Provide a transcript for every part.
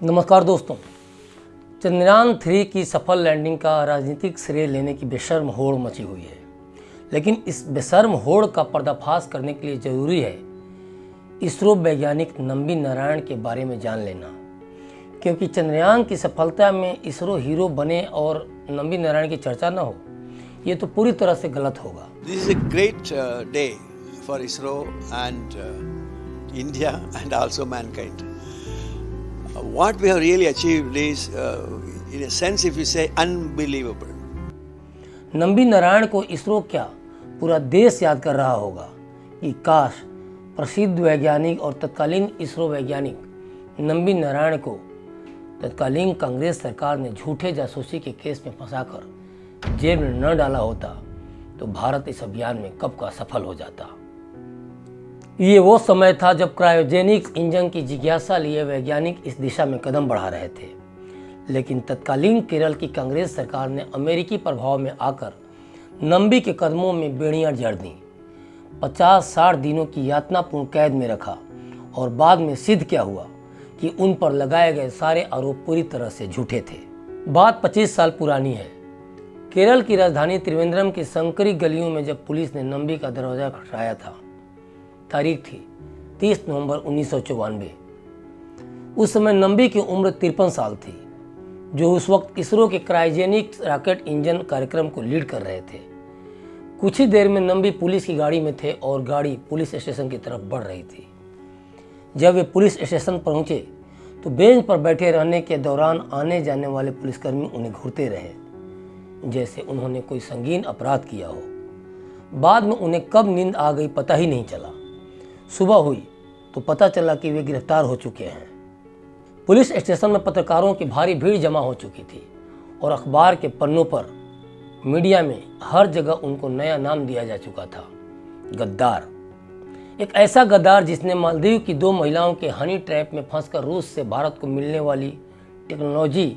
नमस्कार दोस्तों। चंद्रयान-3 की सफल लैंडिंग का राजनीतिक श्रेय लेने की बेशर्म होड़ मची हुई है, लेकिन इस बेशर्म होड़ का पर्दाफाश करने के लिए ज़रूरी है इसरो वैज्ञानिक नंबी नारायण के बारे में जान लेना, क्योंकि चंद्रयान की सफलता में इसरो हीरो बने और नंबी नारायण की चर्चा न हो, ये तो पूरी तरह से गलत होगा। This is a great day for ISRO and India and also mankind. What we have really achieved is, in a sense, if you say, unbelievable. Nambi Narayan को इसरो क्या पूरा देश याद कर रहा होगा कि काश प्रसिद्ध वैज्ञानिक और तत्कालीन इसरो वैज्ञानिक नंबी नारायण को तत्कालीन कांग्रेस सरकार ने झूठे जासूसी के केस में फंसाकर जेल में न डाला होता तो भारत इस अभियान में कब का सफल हो जाता। ये वो समय था जब क्रायोजेनिक इंजन की जिज्ञासा लिए वैज्ञानिक इस दिशा में कदम बढ़ा रहे थे, लेकिन तत्कालीन केरल की कांग्रेस सरकार ने अमेरिकी प्रभाव में आकर नंबी के कदमों में बेड़ियां जड़ दी, 50-60 दिनों की यातनापूर्ण कैद में रखा और बाद में सिद्ध क्या हुआ कि उन पर लगाए गए सारे आरोप पूरी तरह से झूठे थे। बात 25 साल पुरानी है। केरल की राजधानी त्रिवेंद्रम की संकरी गलियों में जब पुलिस ने नंबी का दरवाजा खटखटाया था, तारीख थी 30 नवंबर 1994। उस समय नंबी की उम्र 53 साल थी, जो उस वक्त इसरो के क्रायोजेनिक रॉकेट इंजन कार्यक्रम को लीड कर रहे थे। कुछ ही देर में नंबी पुलिस की गाड़ी में थे और गाड़ी पुलिस स्टेशन की तरफ बढ़ रही थी। जब वे पुलिस स्टेशन पहुंचे तो बेंच पर बैठे रहने के दौरान आने जाने वाले पुलिसकर्मी उन्हें घूरते रहे, जैसे उन्होंने कोई संगीन अपराध किया हो। बाद में उन्हें कब नींद आ गई पता ही नहीं चला। सुबह हुई तो पता चला कि वे गिरफ्तार हो चुके हैं। पुलिस स्टेशन में पत्रकारों की भारी भीड़ जमा हो चुकी थी और अखबार के पन्नों पर, मीडिया में हर जगह उनको नया नाम दिया जा चुका था, गद्दार। एक ऐसा गद्दार जिसने मालदीव की 2 महिलाओं के हनी ट्रैप में फंसकर रूस से भारत को मिलने वाली टेक्नोलॉजी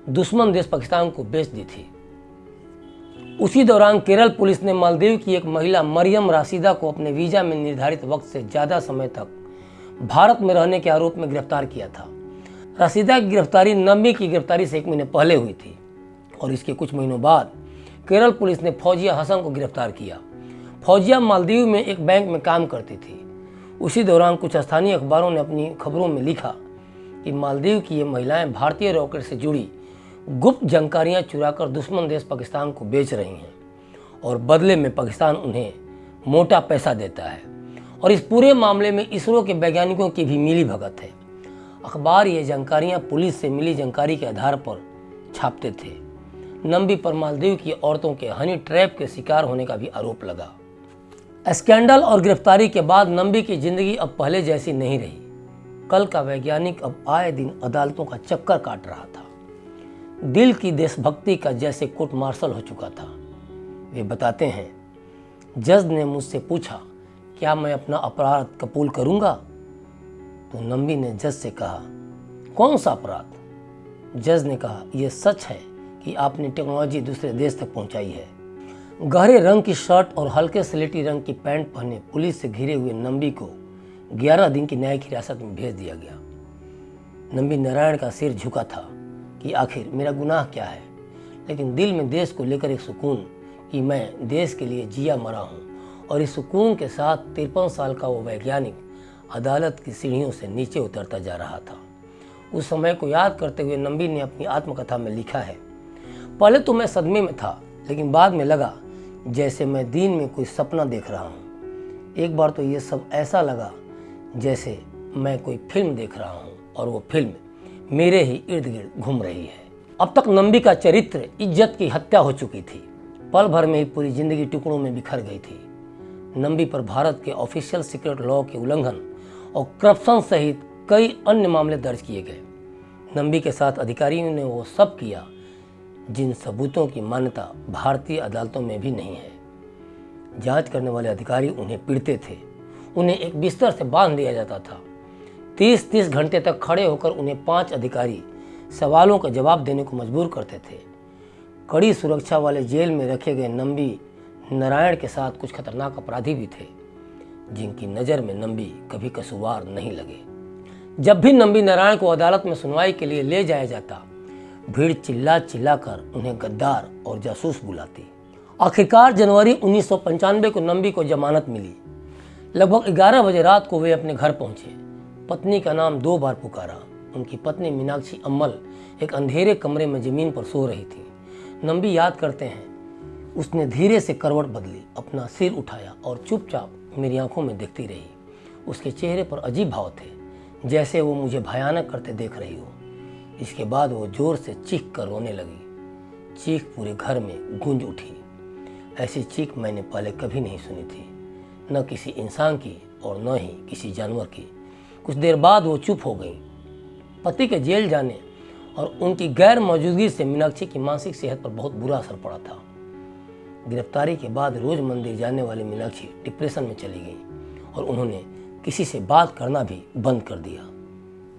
दुश्मन देश पाकिस्तान को बेच दी थी। उसी दौरान केरल पुलिस ने मालदीव की एक महिला मरियम राशिदा को अपने वीजा में निर्धारित वक्त से ज़्यादा समय तक भारत में रहने के आरोप में गिरफ्तार किया था। राशिदा की गिरफ्तारी नंबी की गिरफ्तारी से 1 महीने पहले हुई थी और इसके कुछ महीनों बाद केरल पुलिस ने फौजिया हसन को गिरफ्तार किया। फौजिया मालदीव में एक बैंक में काम करती थी। उसी दौरान कुछ स्थानीय अखबारों ने अपनी खबरों में लिखा कि मालदीव की ये महिलाएं भारतीय रॉकेट से जुड़ी गुप्त जानकारियां चुराकर दुश्मन देश पाकिस्तान को बेच रही हैं और बदले में पाकिस्तान उन्हें मोटा पैसा देता है। और इस पूरे मामले में इसरो के वैज्ञानिकों की भी मिली भगत है। अखबार ये जानकारियां पुलिस से मिली जानकारी के आधार पर छापते थे। नंबी पर मालदीव की औरतों के हनी ट्रैप के शिकार होने का भी आरोप लगा। स्कैंडल और गिरफ्तारी के बाद नंबी की जिंदगी अब पहले जैसी नहीं रही। कल का वैज्ञानिक अब आए दिन अदालतों का चक्कर काट रहा था। दिल की देशभक्ति का जैसे कोर्ट मार्शल हो चुका था। वे बताते हैं, जज ने मुझसे पूछा क्या मैं अपना अपराध कबूल करूंगा, तो नंबी ने जज से कहा कौन सा अपराध। जज ने कहा यह सच है कि आपने टेक्नोलॉजी दूसरे देश तक पहुंचाई है। गहरे रंग की शर्ट और हल्के स्लेटी रंग की पैंट पहने पुलिस से घिरे हुए नंबी को 11 दिन की न्यायिक हिरासत में भेज दिया गया। नंबी नारायण का सिर झुका था कि आखिर मेरा गुनाह क्या है, लेकिन दिल में देश को लेकर एक सुकून कि मैं देश के लिए जिया मरा हूँ। और इस सुकून के साथ 53 साल का वो वैज्ञानिक अदालत की सीढ़ियों से नीचे उतरता जा रहा था। उस समय को याद करते हुए नंबी ने अपनी आत्मकथा में लिखा है, पहले तो मैं सदमे में था, लेकिन बाद में लगा जैसे मैं दिन में कोई सपना देख रहा हूँ। एक बार तो ये सब ऐसा लगा जैसे मैं कोई फिल्म देख रहा हूँ और वो फिल्म मेरे ही इर्द गिर्द घूम रही है। अब तक नंबी का चरित्र इज्जत की हत्या हो चुकी थी। पल भर में ही पूरी जिंदगी टुकड़ों में बिखर गई थी। नंबी पर भारत के ऑफिशियल सीक्रेट लॉ के उल्लंघन और करप्शन सहित कई अन्य मामले दर्ज किए गए। नंबी के साथ अधिकारियों ने वो सब किया जिन सबूतों की मान्यता भारतीय अदालतों में भी नहीं है। जांच करने वाले अधिकारी उन्हें पीटते थे। उन्हें एक बिस्तर से बांध दिया जाता था। 30-30 घंटे तक खड़े होकर उन्हें 5 अधिकारी सवालों का जवाब देने को मजबूर करते थे। कड़ी सुरक्षा वाले जेल में रखे गए नंबी नारायण के साथ कुछ खतरनाक अपराधी भी थे, जिनकी नज़र में नंबी कभी कसूरवार नहीं लगे। जब भी नंबी नारायण को अदालत में सुनवाई के लिए ले जाया जाता, भीड़ चिल्ला चिल्ला कर उन्हें गद्दार और जासूस बुलाती। आखिरकार जनवरी 1995 को नंबी को जमानत मिली। लगभग 11 बजे रात को वे अपने घर पहुंचे। पत्नी का नाम 2 बार पुकारा। उनकी पत्नी मीनाक्षी अम्मल एक अंधेरे कमरे में जमीन पर सो रही थी। नंबी याद करते हैं, उसने धीरे से करवट बदली, अपना सिर उठाया और चुपचाप मेरी आंखों में देखती रही। उसके चेहरे पर अजीब भाव थे, जैसे वो मुझे भयानक करते देख रही हो। इसके बाद वो जोर से चीख कर रोने लगी। चीख पूरे घर में गूंज उठी। ऐसी चीख मैंने पहले कभी नहीं सुनी थी, न किसी इंसान की और न ही किसी जानवर की। कुछ देर बाद वो चुप हो गई। पति के जेल जाने और उनकी गैर मौजूदगी से मीनाक्षी की मानसिक सेहत पर बहुत बुरा असर पड़ा था। गिरफ्तारी के बाद रोज मंदिर जाने वाली मीनाक्षी डिप्रेशन में चली गई और उन्होंने किसी से बात करना भी बंद कर दिया।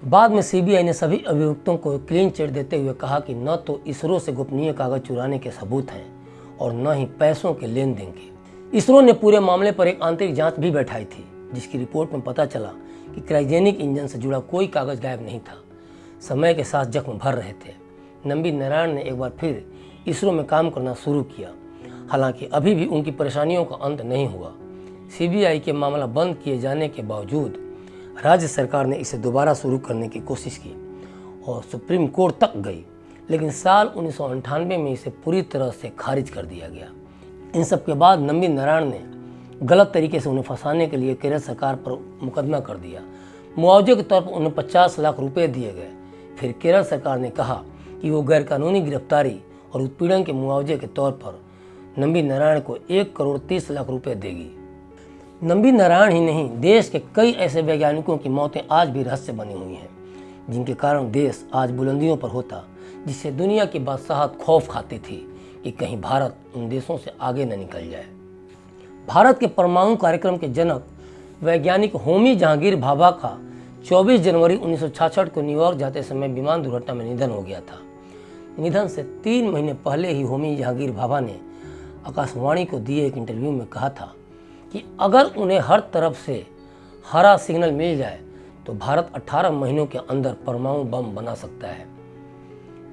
बाद में सीबीआई ने सभी अभियुक्तों को क्लीन चिट देते हुए कहा कि न तो इसरो से गोपनीय कागज चुराने के सबूत हैं और न ही पैसों के लेन देन के। इसरो ने पूरे मामले पर एक आंतरिक जांच भी बैठाई थी, जिसकी रिपोर्ट में पता चला कि क्रायोजेनिक इंजन से जुड़ा कोई कागज गायब नहीं था। समय के साथ जख्म भर रहे थे। नंबी नारायण ने एक बार फिर इसरो में काम करना शुरू किया। हालांकि अभी भी उनकी परेशानियों का अंत नहीं हुआ। सीबीआई के मामला बंद किए जाने के बावजूद राज्य सरकार ने इसे दोबारा शुरू करने की कोशिश की और सुप्रीम कोर्ट तक गई, लेकिन साल 1998 में इसे पूरी तरह से खारिज कर दिया गया। इन सब के बाद नंबी नारायण ने गलत तरीके से उन्हें फंसाने के लिए केरल सरकार पर मुकदमा कर दिया। मुआवजे के तौर पर उन्हें 50 लाख रुपए दिए गए। फिर केरल सरकार ने कहा कि वो गैरकानूनी गिरफ्तारी और उत्पीड़न के मुआवजे के तौर पर नंबी नारायण को 1 करोड़ 30 लाख रुपए देगी। नंबी नारायण ही नहीं, देश के कई ऐसे वैज्ञानिकों की मौतें आज भी रहस्य बनी हुई हैं, जिनके कारण देश आज बुलंदियों पर होता, जिससे दुनिया की बादशाहत खौफ खाती थी कि कहीं भारत उन देशों से आगे न निकल जाए। भारत के परमाणु कार्यक्रम के जनक वैज्ञानिक होमी जहांगीर भाभा का 24 जनवरी 1966 को न्यूयॉर्क जाते समय विमान दुर्घटना में निधन हो गया था। निधन से 3 महीने पहले ही होमी जहांगीर भाभा ने आकाशवाणी को दिए एक इंटरव्यू में कहा था कि अगर उन्हें हर तरफ से हरा सिग्नल मिल जाए तो भारत 18 महीनों के अंदर परमाणु बम बना सकता है।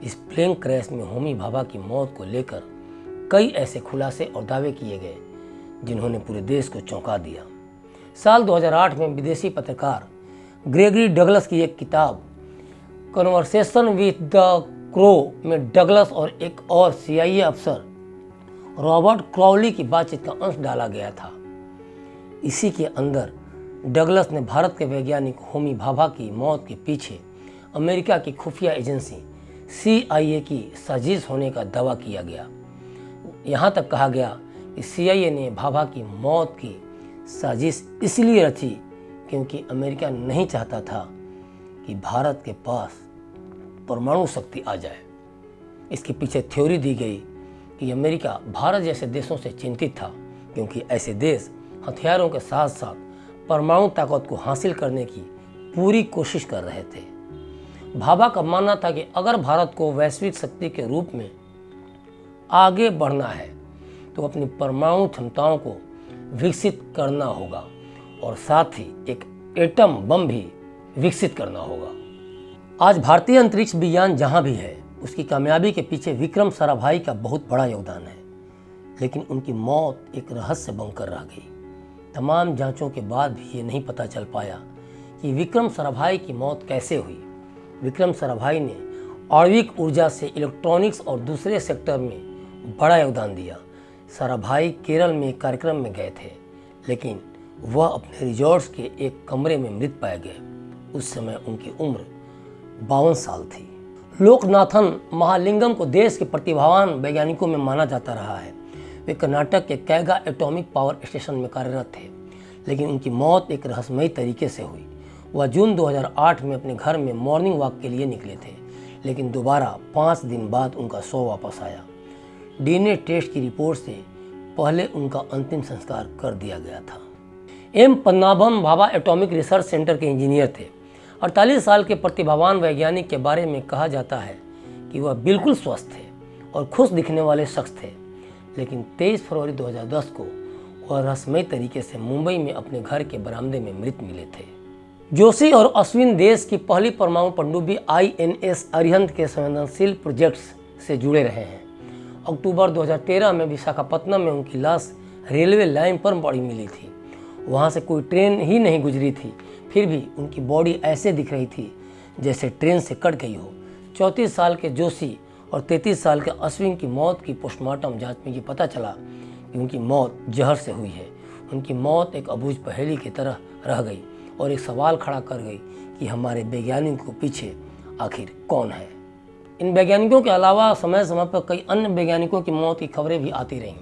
इस प्लेन क्रैश में होमी भाभा की मौत को लेकर कई ऐसे खुलासे और दावे किए गए जिन्होंने पूरे देश को चौंका दिया। साल 2008 में विदेशी पत्रकार ग्रेगरी डगलस की एक किताब कन्वर्सेशन विद द क्रो में डगलस और एक और CIA अफसर रॉबर्ट क्राउली की बातचीत का अंश डाला गया था। इसी के अंदर डगलस ने भारत के वैज्ञानिक होमी भाभा की मौत के पीछे अमेरिका की खुफिया एजेंसी CIA की साजिश होने का दावा किया गया। यहाँ तक कहा गया कि CIA ने भाभा की मौत की साजिश इसलिए रची क्योंकि अमेरिका नहीं चाहता था कि भारत के पास परमाणु शक्ति आ जाए। इसके पीछे थ्योरी दी गई कि अमेरिका भारत जैसे देशों से चिंतित था क्योंकि ऐसे देश हथियारों के साथ साथ परमाणु ताकत को हासिल करने की पूरी कोशिश कर रहे थे। भाभा का मानना था कि अगर भारत को वैश्विक शक्ति के रूप में आगे बढ़ना है तो अपनी परमाणु क्षमताओं को विकसित करना होगा और साथ ही एक एटम बम भी विकसित करना होगा। आज भारतीय अंतरिक्ष विज्ञान जहां भी है, उसकी कामयाबी के पीछे विक्रम साराभाई का बहुत बड़ा योगदान है, लेकिन उनकी मौत एक रहस्य बनकर रह गई। तमाम जांचों के बाद भी ये नहीं पता चल पाया कि विक्रम साराभाई की मौत कैसे हुई। विक्रम साराभाई ने आणविक ऊर्जा से इलेक्ट्रॉनिक्स और दूसरे सेक्टर में बड़ा योगदान दिया। साराभाई केरल में एक कार्यक्रम में गए थे, लेकिन वह अपने रिजॉर्ट्स के एक कमरे में मृत पाए गए। उस समय उनकी उम्र 52 साल थी। लोकनाथन महालिंगम को देश के प्रतिभावान वैज्ञानिकों में माना जाता रहा है। वे कर्नाटक के कैगा एटॉमिक पावर स्टेशन में कार्यरत थे, लेकिन उनकी मौत एक रहस्यमयी तरीके से हुई। वह जून 2008 में अपने घर में मॉर्निंग वॉक के लिए निकले थे, लेकिन दोबारा 5 दिन बाद उनका शव वापस आया। DNA टेस्ट की रिपोर्ट से पहले उनका अंतिम संस्कार कर दिया गया था। M Padmanabham Bhabha atomic research centre के इंजीनियर थे। 48 साल के प्रतिभावान वैज्ञानिक के बारे में कहा जाता है कि वह बिल्कुल स्वस्थ थे और खुश दिखने वाले शख्स थे, लेकिन 23 फरवरी 2010 को वह रहस्यमयी तरीके से मुंबई में अपने घर के बरामदे में मृत मिले थे। जोशी और अश्विन देश की पहली परमाणु पनडुब्बी INS अरिहंत के संवेदनशील प्रोजेक्ट्स से जुड़े रहे हैं। अक्टूबर 2013 में विशाखापत्तनम में उनकी लाश रेलवे लाइन पर पड़ी मिली थी। वहाँ से कोई ट्रेन ही नहीं गुजरी थी, फिर भी उनकी बॉडी ऐसे दिख रही थी जैसे ट्रेन से कट गई हो। 34 साल के जोशी और 33 साल के अश्विन की मौत की पोस्टमार्टम जांच में ये पता चला कि उनकी मौत जहर से हुई है। उनकी मौत एक अबूझ पहेली की तरह रह गई और एक सवाल खड़ा कर गई कि हमारे वैज्ञानिकों के पीछे आखिर कौन है। इन वैज्ञानिकों के अलावा समय समय पर कई अन्य वैज्ञानिकों की मौत की खबरें भी आती रहीं।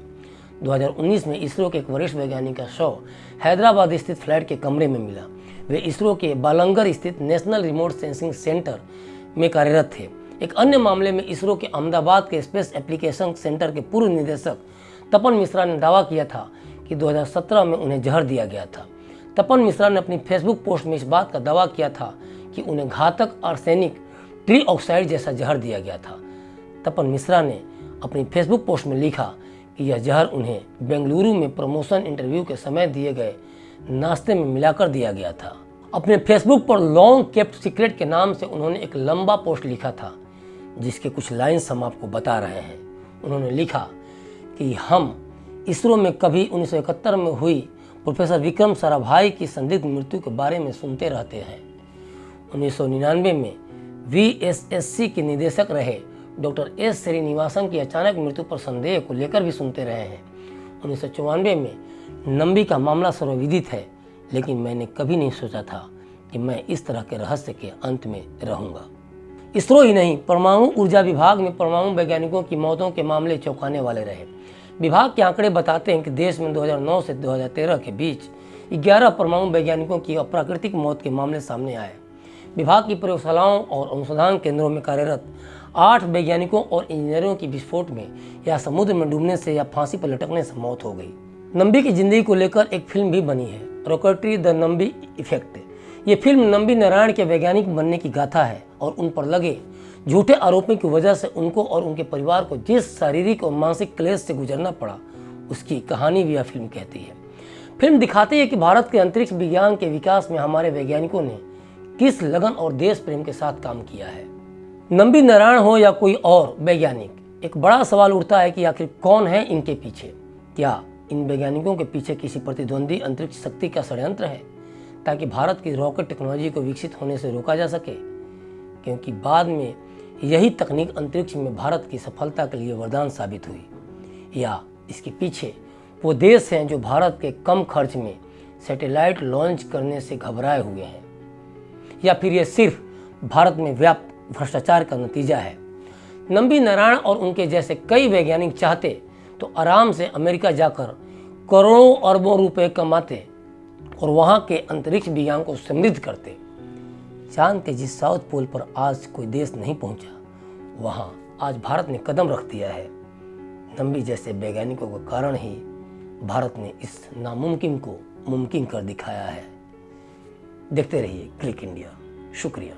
2019 में इसरो के एक वरिष्ठ वैज्ञानिक का शव हैदराबाद स्थित फ्लैट के कमरे में मिला। वे इसरो के बालंगर स्थित नेशनल रिमोट सेंसिंग सेंटर में कार्यरत थे। एक अन्य मामले में इसरो के अहमदाबाद के स्पेस एप्लीकेशन सेंटर के पूर्व निदेशक तपन मिश्रा ने दावा किया था कि 2017 में उन्हें जहर दिया गया था। तपन मिश्रा ने अपनी फेसबुक पोस्ट में इस बात का दावा किया था कि उन्हें घातक आर्सेनिक ट्री ऑक्साइड जैसा जहर दिया गया था। तपन मिश्रा ने अपनी फेसबुक पोस्ट में लिखा कि यह जहर उन्हें बेंगलुरु में प्रमोशन इंटरव्यू के समय दिए गए नाश्ते में मिलाकर दिया गया था। अपने फेसबुक पर लॉन्ग केप्ट सीक्रेट के नाम से उन्होंने एक लंबा पोस्ट लिखा था, जिसके कुछ लाइन्स हम आपको बता रहे हैं। उन्होंने लिखा कि हम इसरो में कभी 1971 में हुई प्रोफेसर विक्रम साराभाई की संदिग्ध मृत्यु के बारे में सुनते रहते हैं। 1999 में VSSC के निदेशक रहे डॉक्टर S श्रीनिवासन की अचानक मृत्यु पर संदेह को लेकर भी सुनते रहे हैं। 1994 में नंबी का मामला सर्वविदित है, लेकिन मैंने कभी नहीं सोचा था कि मैं इस तरह के रहस्य के अंत में रहूंगा। इसरो ही नहीं, परमाणु ऊर्जा विभाग में परमाणु वैज्ञानिकों की मौतों के मामले चौंकाने वाले रहे। विभाग के आंकड़े बताते हैं कि देश में 2009 से 2013 के बीच 11 परमाणु वैज्ञानिकों की अप्राकृतिक मौत के मामले सामने आए। विभाग की प्रयोगशालाओं और अनुसंधान केंद्रों में कार्यरत 8 वैज्ञानिकों और इंजीनियरों की विस्फोट में या समुद्र में डूबने से या फांसी पर लटकने से मौत हो गई। नंबी की जिंदगी को लेकर एक फिल्म भी बनी है, रॉकेटरी द नंबी इफेक्ट। ये फिल्म नंबी नारायण के वैज्ञानिक बनने की गाथा है और उन पर लगे झूठे आरोपों की वजह से उनको और उनके परिवार को जिस शारीरिक और मानसिक क्लेश से गुजरना पड़ा, उसकी कहानी भी यह फिल्म कहती है। फिल्म दिखाती है कि भारत के अंतरिक्ष विज्ञान के विकास में हमारे वैज्ञानिकों ने किस लगन और देश प्रेम के साथ काम किया है। नंबी नारायण हो या कोई और वैज्ञानिक, एक बड़ा सवाल उठता है कि आखिर कौन है इनके पीछे। क्या इन वैज्ञानिकों के पीछे किसी प्रतिद्वंदी अंतरिक्ष शक्ति का षड्यंत्र है, ताकि भारत की रॉकेट टेक्नोलॉजी को विकसित होने से रोका जा सके? क्योंकि बाद में यही तकनीक अंतरिक्ष में भारत की सफलता के लिए वरदान साबित हुई। या इसके पीछे वो देश हैं जो भारत के कम खर्च में सैटेलाइट लॉन्च करने से घबराए हुए हैं? या फिर ये सिर्फ भारत में व्याप्त भ्रष्टाचार का नतीजा है? नंबी नारायण और उनके जैसे कई वैज्ञानिक चाहते तो आराम से अमेरिका जाकर करोड़ों अरबों रुपए कमाते और वहाँ के अंतरिक्ष विज्ञान को समृद्ध करते। चांद के जिस साउथ पोल पर आज कोई देश नहीं पहुंचा, वहाँ आज भारत ने कदम रख दिया है। नंबी जैसे वैज्ञानिकों के कारण ही भारत ने इस नामुमकिन को मुमकिन कर दिखाया है। देखते रहिए क्लिक इंडिया। शुक्रिया।